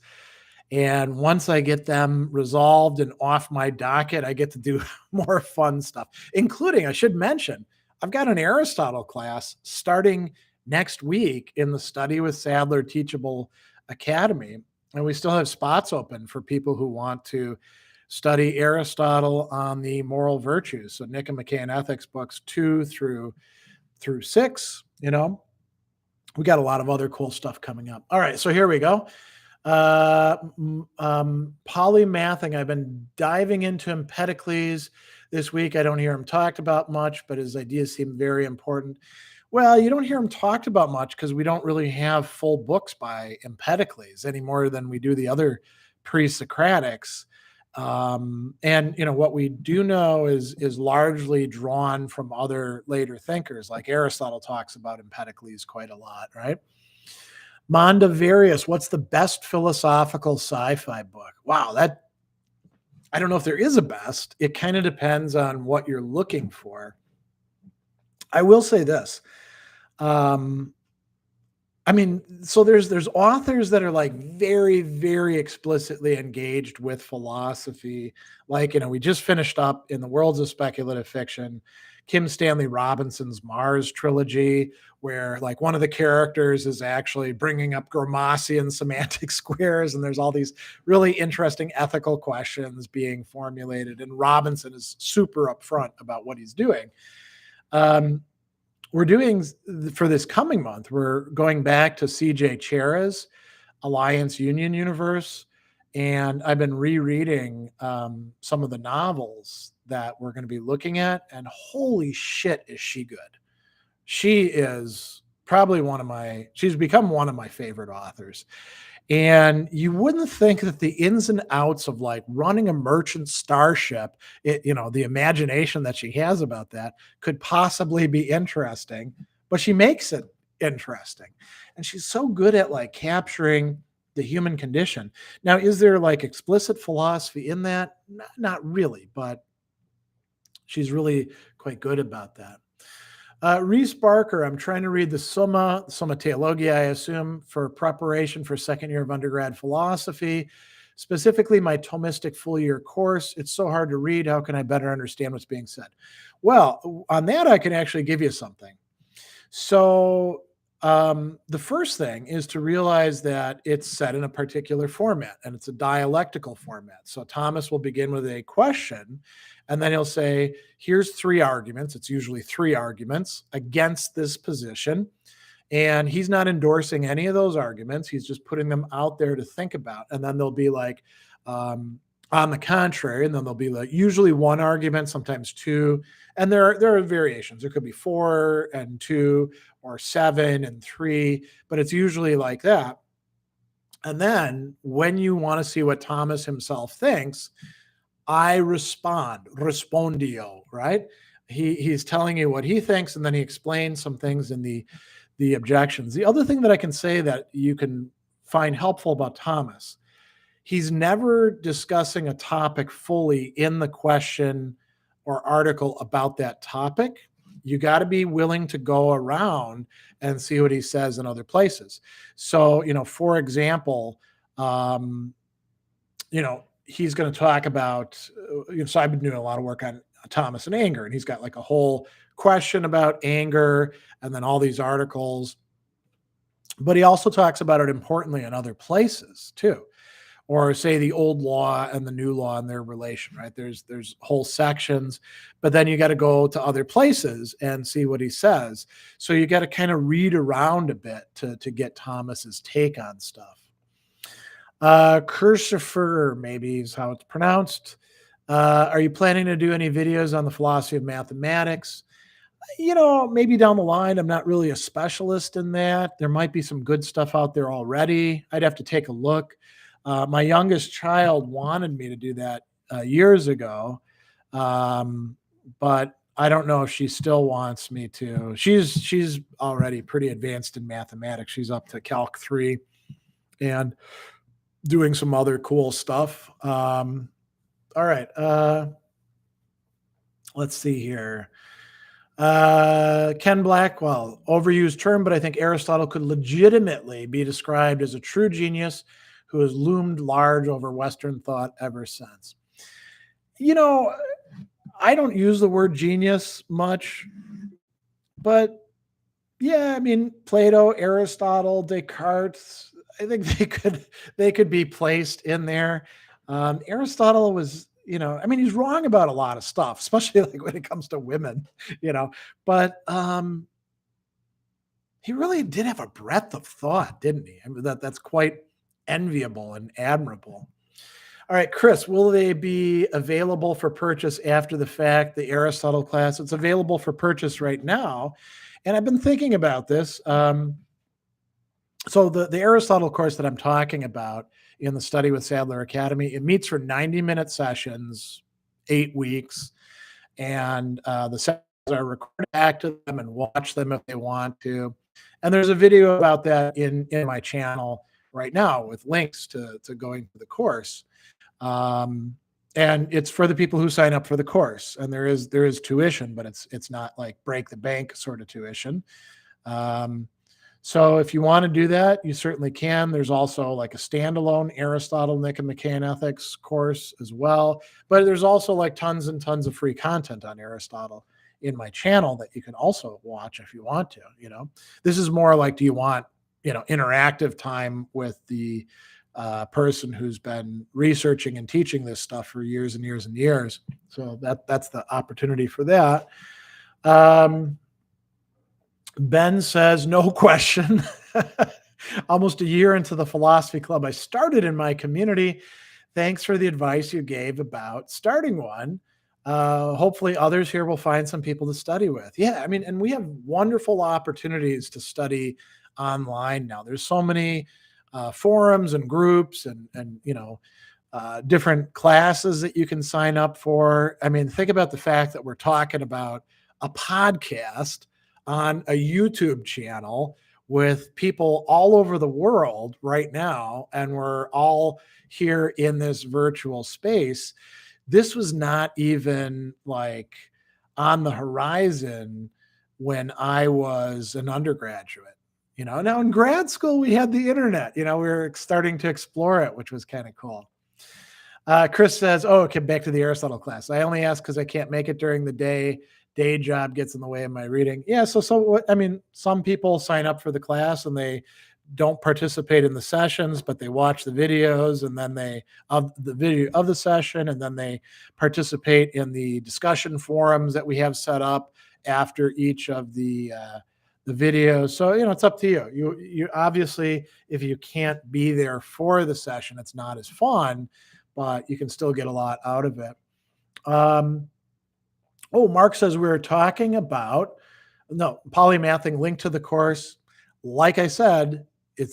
Speaker 1: And once I get them resolved and off my docket, I get to do more fun stuff, including, I should mention, I've got an Aristotle class starting next week in the Study with Sadler Teachable Academy. And we still have spots open for people who want to study Aristotle on the moral virtues. So Nicomachean Ethics books 2 through 6, we got a lot of other cool stuff coming up. All right, so here we go. Polymathing. I've been diving into Empedocles this week. I don't hear him talked about much, but his ideas seem very important. Well, you don't hear him talked about much because we don't really have full books by Empedocles any more than we do the other pre-Socratics. And what we do know is largely drawn from other later thinkers, like Aristotle talks about Empedocles quite a lot, right? Mondavarius, what's the best philosophical sci-fi book? Wow, that I don't know if there is a best. It kind of depends on what you're looking for. I will say this. Um, I mean, so there's authors that are like very, very explicitly engaged with philosophy. Like, we just finished up in the worlds of speculative fiction, Kim Stanley Robinson's Mars trilogy, where like one of the characters is actually bringing up Gramscian semantic squares, and there's all these really interesting ethical questions being formulated. And Robinson is super upfront about what he's doing. We're doing for this coming month, we're going back to C.J. Chera's Alliance Union universe. And I've been rereading some of the novels that we're going to be looking at. And holy shit, is she good. She is probably she's become one of my favorite authors. And you wouldn't think that the ins and outs of like running a merchant starship, the imagination that she has about that could possibly be interesting, but she makes it interesting. And she's so good at like capturing the human condition. Now, is there like explicit philosophy in that? Not really, but she's really quite good about that. Reese Barker, I'm trying to read the Summa Theologiae, I assume, for preparation for second year of undergrad philosophy, specifically my Thomistic full year course. It's so hard to read. How can I better understand what's being said? Well, on that, I can actually give you something. So the first thing is to realize that it's set in a particular format, and it's a dialectical format. So Thomas will begin with a question, and then he'll say, here's 3 arguments. It's usually 3 arguments against this position. And he's not endorsing any of those arguments. He's just putting them out there to think about. And then they'll be like, on the contrary, and then there'll be like usually 1 argument, sometimes 2. And there are variations. There could be 4 and 2 or 7 and 3, but it's usually like that. And then when you want to see what Thomas himself thinks, I respondio, right? He's telling you what he thinks, and then he explains some things in the objections. The other thing that I can say that you can find helpful about Thomas, he's never discussing a topic fully in the question or article about that topic. You got to be willing to go around and see what he says in other places. So, for example, he's going to talk about, so I've been doing a lot of work on Thomas and anger, and he's got like a whole question about anger and then all these articles. But he also talks about it importantly in other places too. Or say the old law and the new law and their relation, right? There's whole sections, but then you got to go to other places and see what he says. So you got to kind of read around a bit to get Thomas's take on stuff. Christopher, maybe is how it's pronounced. Are you planning to do any videos on the philosophy of mathematics? Maybe down the line. I'm not really a specialist in that. There might be some good stuff out there already. I'd have to take a look. My youngest child wanted me to do that years ago, but I don't know if she still wants me to. She's already pretty advanced in mathematics. She's up to Calc 3 and doing some other cool stuff. All right. Let's see here. Ken Blackwell, overused term, but I think Aristotle could legitimately be described as a true genius who has loomed large over Western thought ever since. I don't use the word genius much, but yeah, I mean, Plato, Aristotle, Descartes, I think they could be placed in there. Aristotle was, he's wrong about a lot of stuff, especially like when it comes to women, but he really did have a breadth of thought, didn't he? I mean, that's quite enviable and admirable. All right, Chris, will they be available for purchase after the fact, the Aristotle class? It's available for purchase right now. And I've been thinking about this. So the Aristotle course that I'm talking about in the Study with Sadler Academy, it meets for 90-minute sessions, 8 weeks. And the sessions are recorded back to them and watch them if they want to. And there's a video about that in my channel right now with links to going to the course. And it's for the people who sign up for the course. And there is tuition, but it's not like break the bank sort of tuition. So if you want to do that, you certainly can. There's also like a standalone Aristotle, Nicomachean Ethics course as well. But there's also like tons and tons of free content on Aristotle in my channel that you can also watch if you want to. This is more like, do you want, interactive time with the person who's been researching and teaching this stuff for years and years and years. So that's the opportunity for that. Ben says, no question. Almost a year into the philosophy club I started in my community. Thanks for the advice you gave about starting one. Hopefully others here will find some people to study with. Yeah, I mean, and we have wonderful opportunities to study online now. There's so many forums and groups and different classes that you can sign up for. I mean, think about the fact that we're talking about a podcast on a YouTube channel with people all over the world right now, and we're all here in this virtual space. This was not even like on the horizon when I was an undergraduate. Now in grad school, we had the internet, we were starting to explore it, which was kind of cool. Chris says, okay, back to the Aristotle class. I only ask because I can't make it during the day. Day job gets in the way of my reading. Yeah. Some people sign up for the class and they don't participate in the sessions, but they watch the videos and then the video of the session, and then they participate in the discussion forums that we have set up after each of the videos. So, it's up to you. You obviously, if you can't be there for the session, it's not as fun, but you can still get a lot out of it. Mark says we were talking about polymathing, link to the course. Like I said,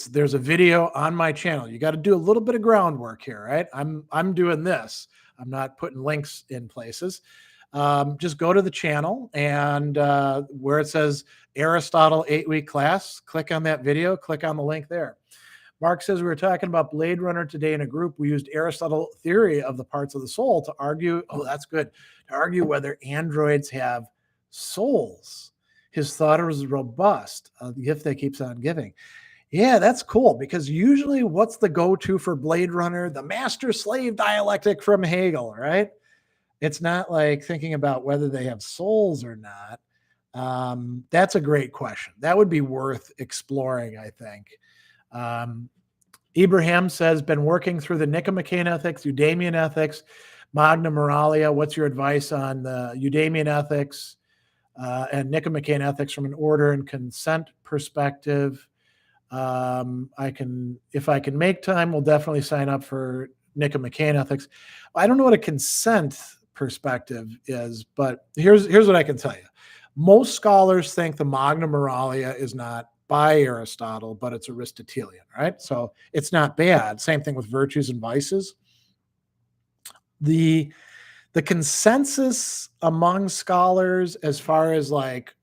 Speaker 1: there's a video on my channel. You got to do a little bit of groundwork here, right? I'm doing this. I'm not putting links in places. Just go to the channel and where it says Aristotle 8-week class, click on that video, click on the link there. Mark says we were talking about Blade Runner today in a group. We used Aristotle theory of the parts of the soul to argue. Oh, that's good. To argue whether androids have souls. His thought was robust, a gift that keeps on giving. Yeah, that's cool, because usually what's the go-to for Blade Runner? The master-slave dialectic from Hegel, right? It's not like thinking about whether they have souls or not. That's a great question. That would be worth exploring, I think. Ibrahim says, been working through the Nicomachean Ethics, Eudemian Ethics, Magna Moralia. What's your advice on the Eudemian Ethics and Nicomachean Ethics from an order and consent perspective? If I can make time, we'll definitely sign up for Nicomachean Ethics. I don't know what a consent perspective is, but here's what I can tell you. Most scholars think the Magna Moralia is not by Aristotle, but it's Aristotelian, right? So it's not bad. Same thing with virtues and vices. The consensus among scholars as far as like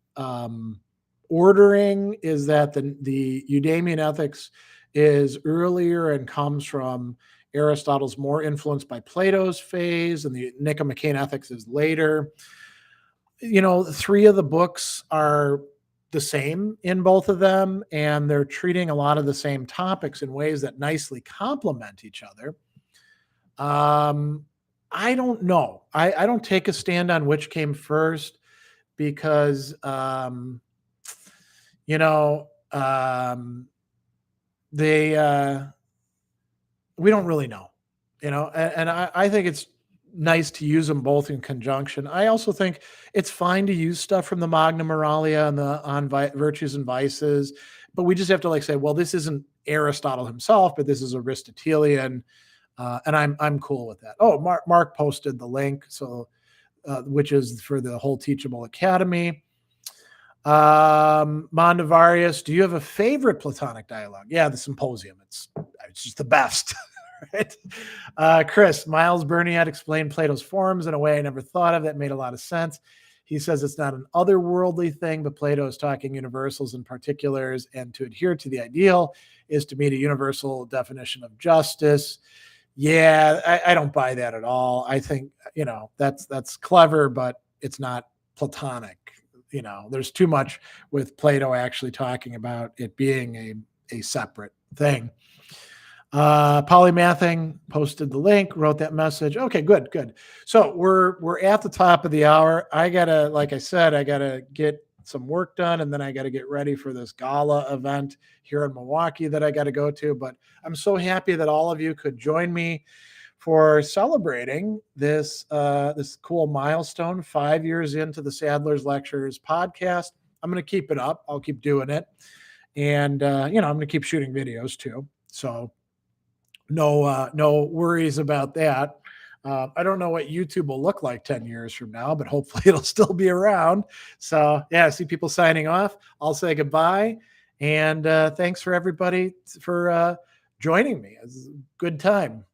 Speaker 1: ordering is that the Eudemian Ethics is earlier and comes from Aristotle's more influenced by Plato's phase, and the Nicomachean Ethics is later. 3 of the books are the same in both of them, and they're treating a lot of the same topics in ways that nicely complement each other. I don't know. I don't take a stand on which came first because, we don't really know, and I think it's nice to use them both in conjunction. I also think it's fine to use stuff from the Magna Moralia and on virtues and vices, but we just have to say, well, this isn't Aristotle himself, but this is Aristotelian. And I'm cool with that. Oh, Mark posted the link, so which is for the whole Teachable Academy. Mondavarius, do you have a favorite Platonic dialogue? Yeah, the Symposium. It's just the best. Right? Chris, Miles Burniad explained Plato's forms in a way I never thought of that made a lot of sense. He says it's not an otherworldly thing, but Plato is talking universals and particulars, and to adhere to the ideal is to meet a universal definition of justice. Yeah, I don't buy that at all. I think, that's clever, but it's not Platonic. There's too much with Plato actually talking about it being a separate thing. Polymathing posted the link, wrote that message. Okay, good. So we're at the top of the hour. Like I said, I gotta get some work done, and then I gotta get ready for this gala event here in Milwaukee that I gotta go to. But I'm so happy that all of you could join me for celebrating this cool milestone, 5 years into the Sadler's Lectures podcast. I'm gonna keep it up. I'll keep doing it, and I'm gonna keep shooting videos too. So no worries about that. I don't know what YouTube will look like 10 years from now, but hopefully it'll still be around. So yeah, I see people signing off. I'll say goodbye. And thanks for everybody for joining me. It's a good time.